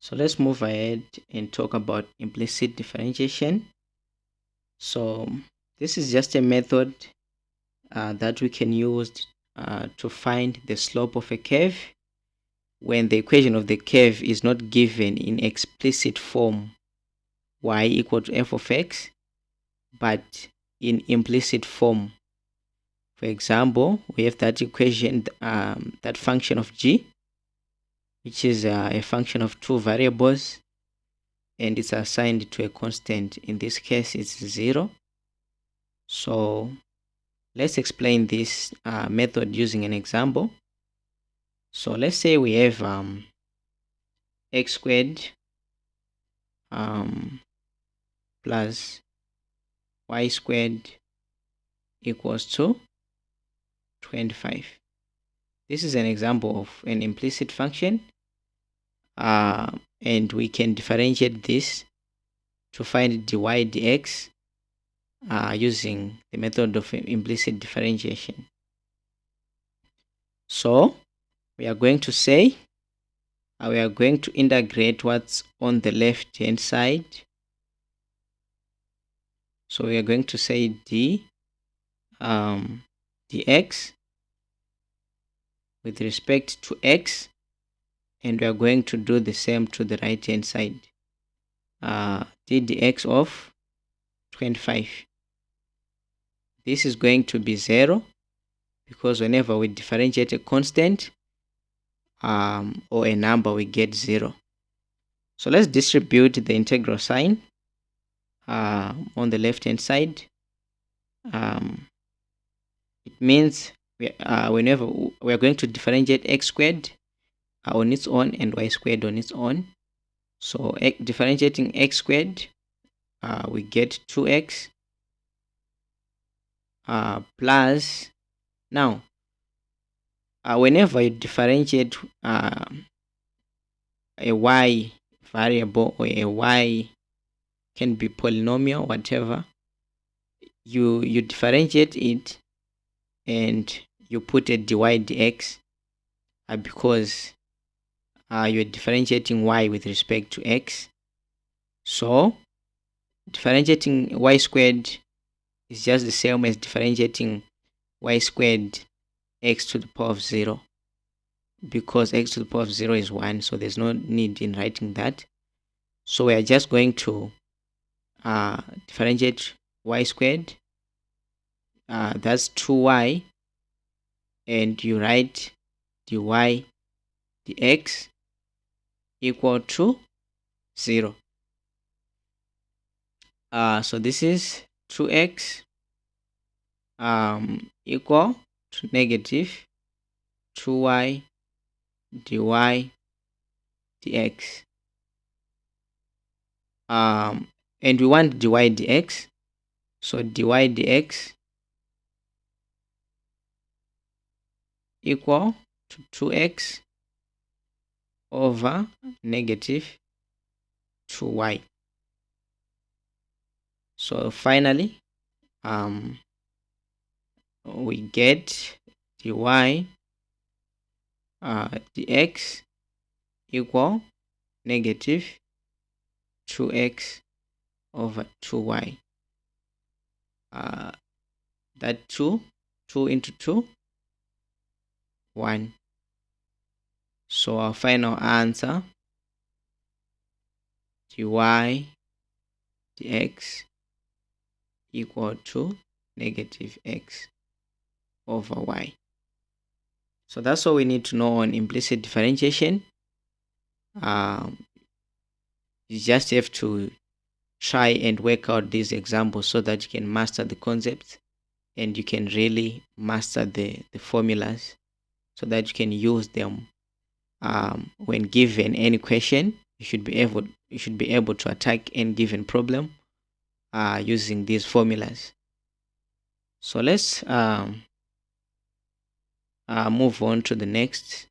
So let's move ahead and talk about implicit differentiation. So this is just a method that we can use to find the slope of a curve when the equation of the curve is not given in explicit form, y equal to f of x, but in implicit form. For example, we have that equation, that function of g, which is a function of two variables, and it's assigned to a constant. In this case, it's 0. So let's explain this method using an example. So let's say we have x squared plus y squared equals to 25. This is an example of an implicit function, and we can differentiate this to find dy dx using the method of implicit differentiation. So we are going to say we are going to integrate what's on the left hand side. So we are going to say dx with respect to x, and we are going to do the same to the right hand side. D dx of 25. This is going to be 0 because whenever we differentiate a constant or a number, we get 0. So let's distribute the integral sign on the left hand side. It means whenever we are going to differentiate x squared on its own and y squared on its own. So differentiating x squared, we get 2x plus, now whenever you differentiate a y variable or a y, can be polynomial, whatever, you differentiate it and you put a dy dx because you're differentiating y with respect to x. So differentiating y squared is just the same as differentiating y squared x to the power of 0, because x to the power of 0 is 1, so there's no need in writing that. So we are just going to differentiate y squared, that's 2y, and you write dy dx equal to 0. So this is 2x equal to negative 2y dy dx. And we want dy dx, so dy dx equal to 2x over negative 2y. So finally we get dy dx equal negative 2x over 2y. That 2 into 2, 1. So our final answer, dy dx equal to negative x over y. So that's all we need to know on implicit differentiation. You just have to try and work out these examples so that you can master the concepts and you can really master the formulas so that you can use them when given any question. You should be able to attack any given problem using these formulas. So let's move on to the next